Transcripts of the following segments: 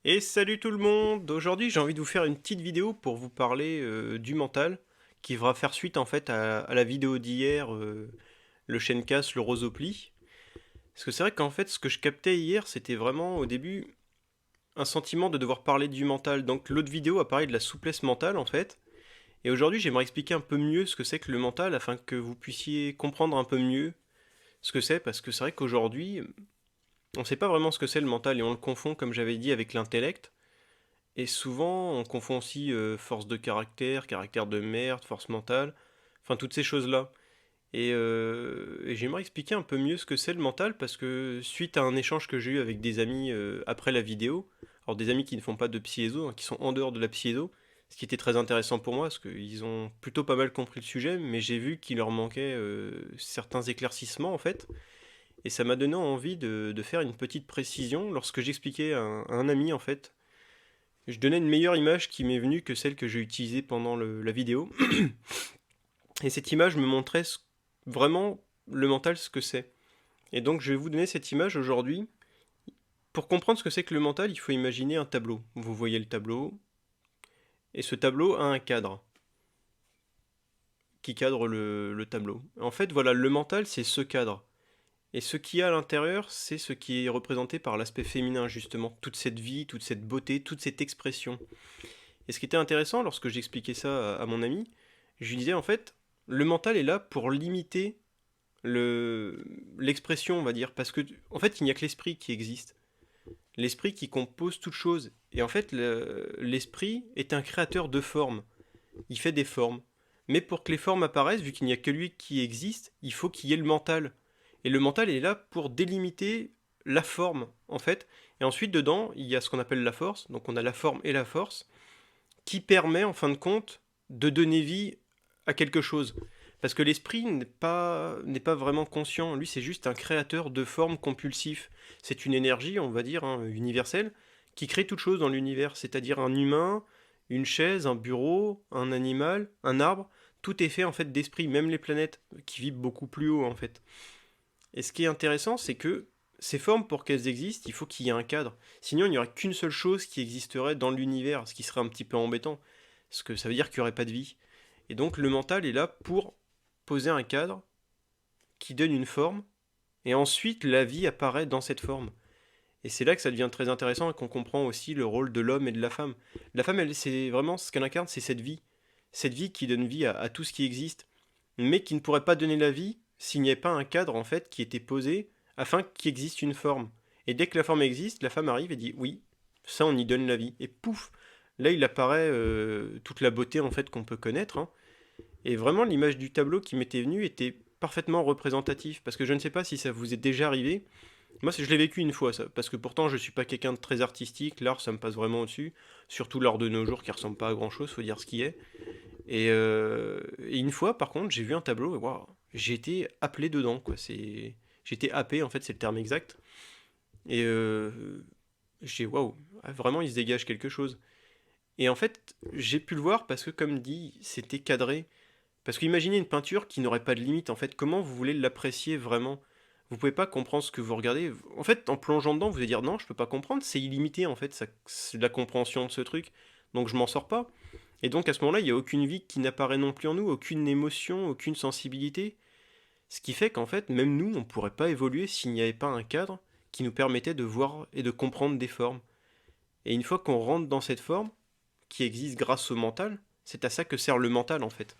Et salut tout le monde! Aujourd'hui j'ai envie de vous faire une petite vidéo pour vous parler du mental, qui va faire suite en fait à la vidéo d'hier, le Shenkas, le Rosopli. Parce que c'est vrai qu'en fait ce que je captais hier c'était vraiment au début un sentiment de devoir parler du mental. Donc l'autre vidéo a parlé de la souplesse mentale en fait. Et aujourd'hui j'aimerais expliquer un peu mieux ce que c'est que le mental afin que vous puissiez comprendre un peu mieux ce que c'est. Parce que c'est vrai qu'aujourd'hui on ne sait pas vraiment ce que c'est le mental et on le confond comme j'avais dit avec l'intellect. Et souvent, on confond aussi force de caractère, caractère de merde, force mentale, enfin toutes ces choses-là. Et j'aimerais expliquer un peu mieux ce que c'est le mental parce que suite à un échange que j'ai eu avec des amis après la vidéo, alors des amis qui ne font pas de psyéso, hein, qui sont en dehors de la psyéso, ce qui était très intéressant pour moi parce qu'ils ont plutôt pas mal compris le sujet, mais j'ai vu qu'il leur manquait certains éclaircissements en fait. Et ça m'a donné envie de faire une petite précision lorsque j'expliquais à un ami en fait je donnais une meilleure image qui m'est venue que celle que j'ai utilisée pendant la vidéo. Et cette image me montrait vraiment le mental, ce que c'est. Et donc je vais vous donner cette image aujourd'hui. Pour comprendre ce que c'est que le mental, il faut imaginer un tableau. Vous voyez le tableau, et ce tableau a un cadre qui cadre le tableau. En fait, voilà, le mental, c'est ce cadre. Et ce qu'il y a à l'intérieur, c'est ce qui est représenté par l'aspect féminin, justement. Toute cette vie, toute cette beauté, toute cette expression. Et ce qui était intéressant lorsque j'expliquais ça à mon ami, je lui disais en fait, le mental est là pour limiter l'expression, on va dire, parce que en fait, il n'y a que l'esprit qui existe, l'esprit qui compose toute chose. Et en fait, l'esprit est un créateur de formes. Il fait des formes. Mais pour que les formes apparaissent, vu qu'il n'y a que lui qui existe, il faut qu'il y ait le mental. Et le mental est là pour délimiter la forme, en fait. Et ensuite, dedans, il y a ce qu'on appelle la force. Donc on a la forme et la force qui permet en fin de compte de donner vie à quelque chose. Parce que l'esprit n'est pas vraiment conscient, lui c'est juste un créateur de formes compulsif. C'est une énergie, on va dire, hein, universelle, qui crée toute chose dans l'univers, c'est-à-dire un humain, une chaise, un bureau, un animal, un arbre, tout est fait en fait d'esprit, même les planètes qui vibrent beaucoup plus haut en fait. Et ce qui est intéressant, c'est que ces formes, pour qu'elles existent, il faut qu'il y ait un cadre. Sinon, il n'y aurait qu'une seule chose qui existerait dans l'univers, ce qui serait un petit peu embêtant. Parce que ça veut dire qu'il n'y aurait pas de vie. Et donc, le mental est là pour poser un cadre qui donne une forme, et ensuite, la vie apparaît dans cette forme. Et c'est là que ça devient très intéressant et qu'on comprend aussi le rôle de l'homme et de la femme. La femme, elle, c'est vraiment ce qu'elle incarne, c'est cette vie. Cette vie qui donne vie à tout ce qui existe, mais qui ne pourrait pas donner la vie s'il n'y avait pas un cadre en fait qui était posé afin qu'il existe une forme. Et dès que la forme existe, la femme arrive et dit oui, ça on y donne la vie. Et pouf, là il apparaît toute la beauté en fait qu'on peut connaître, hein. Et vraiment l'image du tableau qui m'était venue était parfaitement représentative parce que je ne sais pas si ça vous est déjà arrivé. Moi, je l'ai vécu une fois, ça, parce que pourtant, je suis pas quelqu'un de très artistique. L'art, ça me passe vraiment au-dessus. Surtout l'art de nos jours qui ressemble pas à grand-chose, faut dire ce qui est. Et une fois, par contre, j'ai vu un tableau et waouh, j'ai été appelé dedans, quoi. J'ai été happé, en fait, c'est le terme exact. Et j'ai waouh, ah, vraiment, il se dégage quelque chose. Et en fait, j'ai pu le voir parce que, comme dit, c'était cadré. Parce qu'imaginez une peinture qui n'aurait pas de limite, en fait, comment vous voulez l'apprécier vraiment? Vous pouvez pas comprendre ce que vous regardez. En fait, en plongeant dedans, vous allez dire non, je peux pas comprendre, c'est illimité, en fait, c'est de la compréhension de ce truc. Donc je m'en sors pas. Et donc à ce moment-là, il n'y a aucune vie qui n'apparaît non plus en nous, aucune émotion, aucune sensibilité. Ce qui fait qu'en fait, même nous, on ne pourrait pas évoluer s'il n'y avait pas un cadre qui nous permettait de voir et de comprendre des formes. Et une fois qu'on rentre dans cette forme, qui existe grâce au mental, c'est à ça que sert le mental en fait.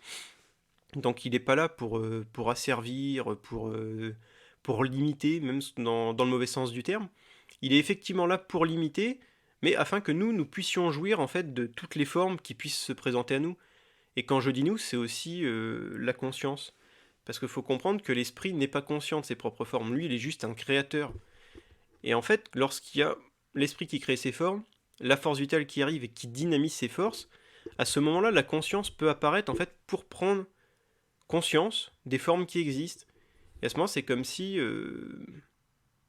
Donc il n'est pas là pour asservir, pour limiter, même dans le mauvais sens du terme. Il est effectivement là pour limiter, mais afin que nous puissions jouir en fait de toutes les formes qui puissent se présenter à nous. Et quand je dis nous, c'est aussi la conscience. Parce qu'il faut comprendre que l'esprit n'est pas conscient de ses propres formes. Lui, il est juste un créateur. Et en fait, lorsqu'il y a l'esprit qui crée ses formes, la force vitale qui arrive et qui dynamise ses forces, à ce moment-là, la conscience peut apparaître en fait pour prendre conscience des formes qui existent. Et à ce moment, c'est comme si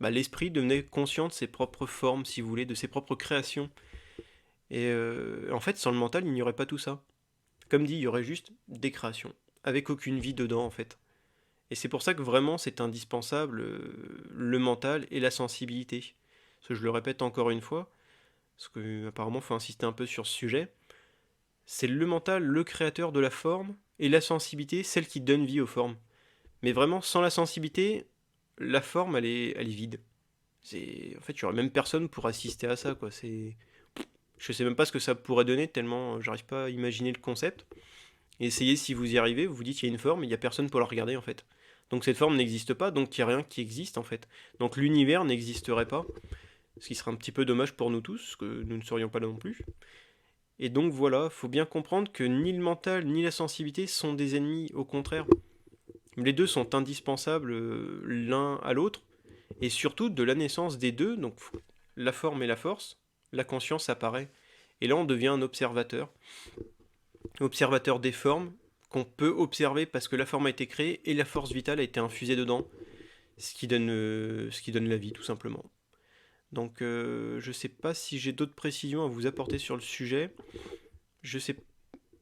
l'esprit devenait conscient de ses propres formes, si vous voulez, de ses propres créations. Et en fait, sans le mental, il n'y aurait pas tout ça. Comme dit, il y aurait juste des créations, avec aucune vie dedans en fait. Et c'est pour ça que vraiment c'est indispensable le mental et la sensibilité. Parce que je le répète encore une fois, parce que apparemment faut insister un peu sur ce sujet, c'est le mental, le créateur de la forme, et la sensibilité, celle qui donne vie aux formes. Mais vraiment, sans la sensibilité, la forme, elle est vide. En fait, il y aurait même personne pour assister à ça, quoi. Je sais même pas ce que ça pourrait donner, tellement j'arrive pas à imaginer le concept. Et essayez si vous y arrivez, vous vous dites qu'il y a une forme, il y a personne pour la regarder, en fait. Donc cette forme n'existe pas, donc il n'y a rien qui existe, en fait. Donc l'univers n'existerait pas, ce qui serait un petit peu dommage pour nous tous, parce que nous ne serions pas là non plus. Et donc voilà, faut bien comprendre que ni le mental ni la sensibilité sont des ennemis, au contraire. Les deux sont indispensables l'un à l'autre, et surtout de la naissance des deux, donc la forme et la force, la conscience apparaît. Et là on devient un observateur. Observateur des formes, qu'on peut observer parce que la forme a été créée et la force vitale a été infusée dedans, ce qui donne la vie tout simplement. Donc je sais pas si j'ai d'autres précisions à vous apporter sur le sujet. Je sais,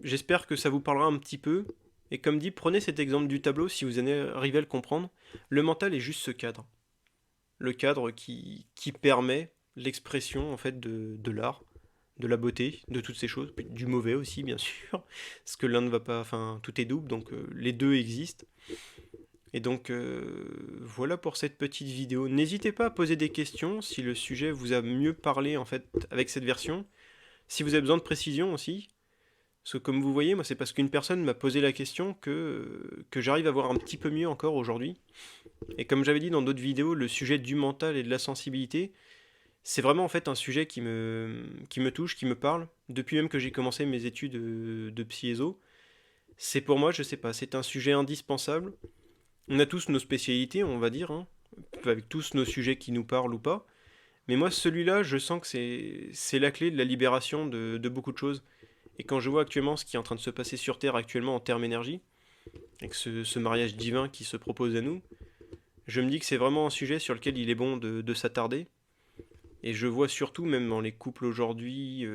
j'espère que ça vous parlera un petit peu. Et comme dit, prenez cet exemple du tableau si vous arrivez à le comprendre. Le mental est juste ce cadre. Le cadre qui permet l'expression en fait de l'art, de la beauté, de toutes ces choses, puis du mauvais aussi bien sûr, parce que l'un ne va pas, enfin tout est double, donc les deux existent. Et donc voilà pour cette petite vidéo. N'hésitez pas à poser des questions si le sujet vous a mieux parlé en fait avec cette version. Si vous avez besoin de précision aussi, parce que comme vous voyez, moi c'est parce qu'une personne m'a posé la question que j'arrive à voir un petit peu mieux encore aujourd'hui. Et comme j'avais dit dans d'autres vidéos, le sujet du mental et de la sensibilité, c'est vraiment en fait un sujet qui me touche, qui me parle, depuis même que j'ai commencé mes études de psy-éso. C'est pour moi, je sais pas, c'est un sujet indispensable. On a tous nos spécialités, on va dire, hein, avec tous nos sujets qui nous parlent ou pas. Mais moi, celui-là, je sens que c'est la clé de la libération de beaucoup de choses. Et quand je vois actuellement ce qui est en train de se passer sur Terre actuellement en termes énergie, avec ce mariage divin qui se propose à nous, je me dis que c'est vraiment un sujet sur lequel il est bon de s'attarder. Et je vois surtout, même dans les couples aujourd'hui,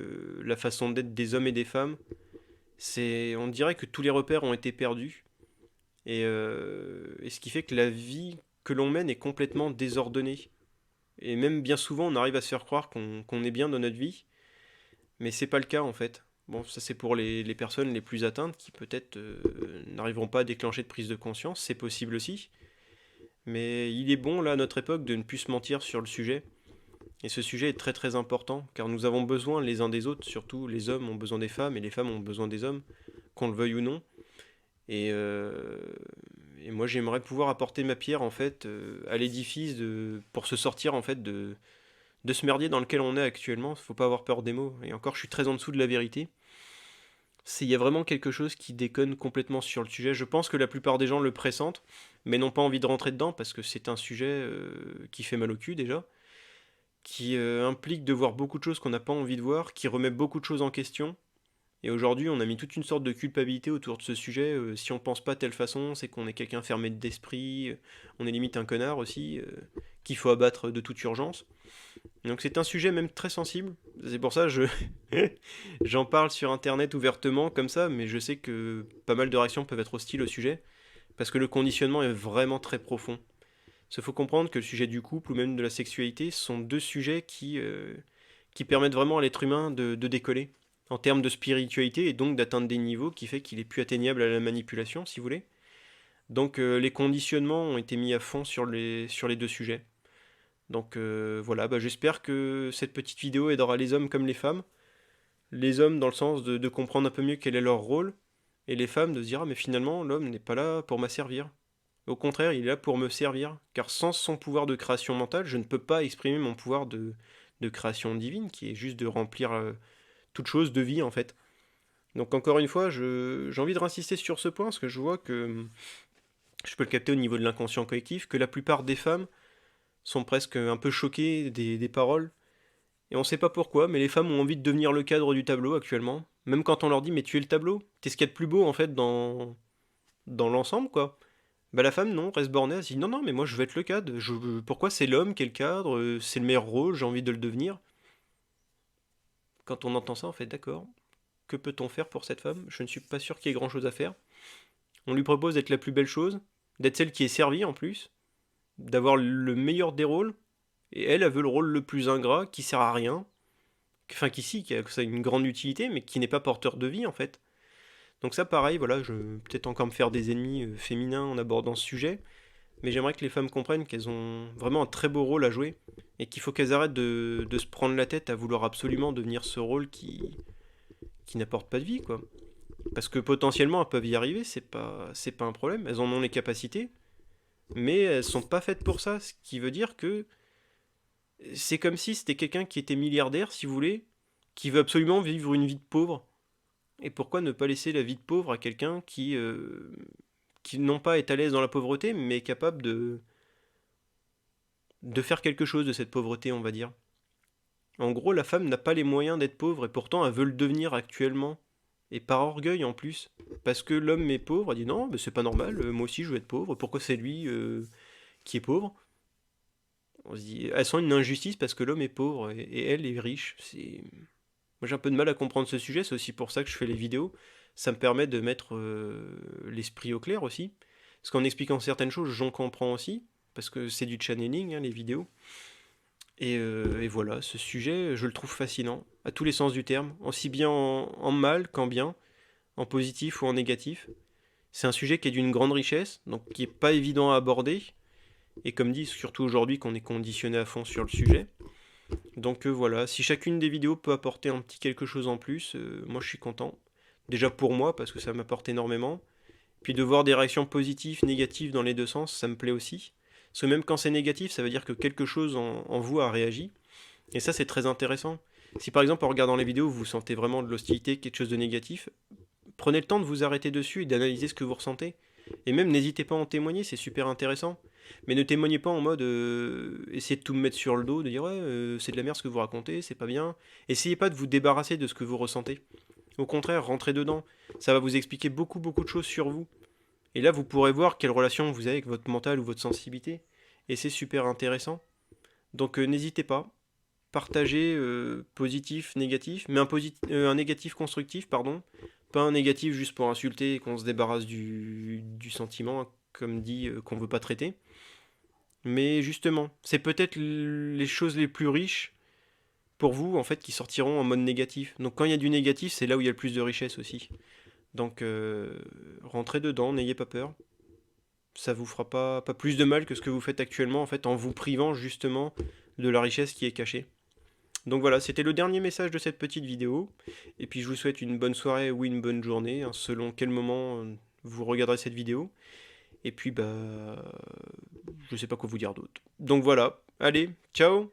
la façon d'être des hommes et des femmes, on dirait que tous les repères ont été perdus. Et ce qui fait que la vie que l'on mène est complètement désordonnée. Et même bien souvent, on arrive à se faire croire qu'on est bien dans notre vie, mais c'est pas le cas en fait. Bon, ça c'est pour les personnes les plus atteintes qui peut-être n'arriveront pas à déclencher de prise de conscience, c'est possible aussi. Mais il est bon là à notre époque de ne plus se mentir sur le sujet. Et ce sujet est très très important, car nous avons besoin les uns des autres, surtout les hommes ont besoin des femmes et les femmes ont besoin des hommes, qu'on le veuille ou non. Et, euh, et moi j'aimerais pouvoir apporter ma pierre en fait à l'édifice pour se sortir en fait de ce merdier dans lequel on est actuellement. Faut pas avoir peur des mots. Et encore, je suis très en dessous de la vérité. Il y a vraiment quelque chose qui déconne complètement sur le sujet. Je pense que la plupart des gens le pressentent, mais n'ont pas envie de rentrer dedans parce que c'est un sujet qui fait mal au cul déjà, qui implique de voir beaucoup de choses qu'on n'a pas envie de voir, qui remet beaucoup de choses en question. Et aujourd'hui, on a mis toute une sorte de culpabilité autour de ce sujet. Si on pense pas de telle façon, c'est qu'on est quelqu'un fermé d'esprit. On est limite un connard aussi, qu'il faut abattre de toute urgence. Donc c'est un sujet même très sensible. C'est pour ça que j'en parle sur internet ouvertement comme ça, mais je sais que pas mal de réactions peuvent être hostiles au sujet, parce que le conditionnement est vraiment très profond. Il faut comprendre que le sujet du couple ou même de la sexualité sont deux sujets qui permettent vraiment à l'être humain de décoller en termes de spiritualité et donc d'atteindre des niveaux qui fait qu'il est plus atteignable à la manipulation, si vous voulez. Donc les conditionnements ont été mis à fond sur les deux sujets. Donc voilà, bah, j'espère que cette petite vidéo aidera les hommes comme les femmes. Les hommes dans le sens de comprendre un peu mieux quel est leur rôle, et les femmes de se dire ah mais finalement l'homme n'est pas là pour m'asservir. Au contraire, il est là pour me servir, car sans son pouvoir de création mentale, je ne peux pas exprimer mon pouvoir de création divine, qui est juste de remplir toute chose de vie en fait. Donc encore une fois, j'ai envie de insister sur ce point, parce que je vois que je peux le capter au niveau de l'inconscient collectif, que la plupart des femmes sont presque un peu choquées des paroles. Et on sait pas pourquoi, mais les femmes ont envie de devenir le cadre du tableau actuellement. Même quand on leur dit mais tu es le tableau, t'es ce qu'il y a de plus beau en fait dans l'ensemble quoi. Bah la femme non, reste bornée, elle se dit non non mais moi je veux être le cadre. Pourquoi c'est l'homme qui est le cadre, c'est le meilleur rôle, j'ai envie de le devenir. Quand on entend ça on fait d'accord. Que peut-on faire pour cette femme? Je ne suis pas sûr qu'il y ait grand chose à faire. On lui propose d'être la plus belle chose, d'être celle qui est servie en plus, d'avoir le meilleur des rôles, et elle veut le rôle le plus ingrat, qui sert à rien, enfin qu'ici, qui a que ça a une grande utilité, mais qui n'est pas porteur de vie en fait. Donc ça pareil, voilà, je vais peut-être encore me faire des ennemis féminins en abordant ce sujet, mais j'aimerais que les femmes comprennent qu'elles ont vraiment un très beau rôle à jouer, et qu'il faut qu'elles arrêtent de se prendre la tête à vouloir absolument devenir ce rôle qui n'apporte pas de vie, quoi. Parce que potentiellement elles peuvent y arriver, c'est pas un problème, elles en ont les capacités, mais elles sont pas faites pour ça, ce qui veut dire que c'est comme si c'était quelqu'un qui était milliardaire, si vous voulez, qui veut absolument vivre une vie de pauvre. Et pourquoi ne pas laisser la vie de pauvre à quelqu'un qui non pas est à l'aise dans la pauvreté, mais est capable de faire quelque chose de cette pauvreté, on va dire. En gros, la femme n'a pas les moyens d'être pauvre, et pourtant elle veut le devenir actuellement. Et par orgueil en plus. Parce que l'homme est pauvre, elle dit non, mais c'est pas normal, moi aussi je veux être pauvre, pourquoi c'est lui qui est pauvre? On se dit, elles sont une injustice parce que l'homme est pauvre et elle est riche. Moi j'ai un peu de mal à comprendre ce sujet, c'est aussi pour ça que je fais les vidéos. Ça me permet de mettre l'esprit au clair aussi. Parce qu'en expliquant certaines choses, j'en comprends aussi. Parce que c'est du channeling, hein, les vidéos. Et voilà, ce sujet, je le trouve fascinant, à tous les sens du terme, aussi bien en mal qu'en bien, en positif ou en négatif. C'est un sujet qui est d'une grande richesse, donc qui est pas évident à aborder, et comme dit, surtout aujourd'hui qu'on est conditionné à fond sur le sujet. Donc voilà, si chacune des vidéos peut apporter un petit quelque chose en plus, moi je suis content. Déjà pour moi, parce que ça m'apporte énormément. Puis de voir des réactions positives, négatives dans les deux sens, ça me plaît aussi. Parce que même quand c'est négatif, ça veut dire que quelque chose en vous a réagi. Et ça, c'est très intéressant. Si par exemple, en regardant les vidéos, vous sentez vraiment de l'hostilité, quelque chose de négatif, prenez le temps de vous arrêter dessus et d'analyser ce que vous ressentez. Et même, n'hésitez pas à en témoigner, c'est super intéressant. Mais ne témoignez pas en mode essayez de tout me mettre sur le dos, de dire ouais, c'est de la merde ce que vous racontez, c'est pas bien. Essayez pas de vous débarrasser de ce que vous ressentez. Au contraire, rentrez dedans. Ça va vous expliquer beaucoup, beaucoup de choses sur vous. Et là, vous pourrez voir quelle relation vous avez avec votre mental ou votre sensibilité. Et c'est super intéressant. Donc n'hésitez pas. Partagez positif, négatif, mais un négatif constructif, pardon. Pas un négatif juste pour insulter et qu'on se débarrasse du sentiment, hein, comme dit, qu'on veut pas traiter. Mais justement, c'est peut-être les choses les plus riches pour vous, en fait, qui sortiront en mode négatif. Donc quand il y a du négatif, c'est là où il y a le plus de richesse aussi. Donc rentrez dedans, n'ayez pas peur. Ça vous fera pas plus de mal que ce que vous faites actuellement, en fait, en vous privant justement de la richesse qui est cachée. Donc voilà, c'était le dernier message de cette petite vidéo. Et puis je vous souhaite une bonne soirée ou une bonne journée, hein, selon quel moment vous regarderez cette vidéo. Et puis bah, je sais pas quoi vous dire d'autre. Donc voilà, allez, ciao!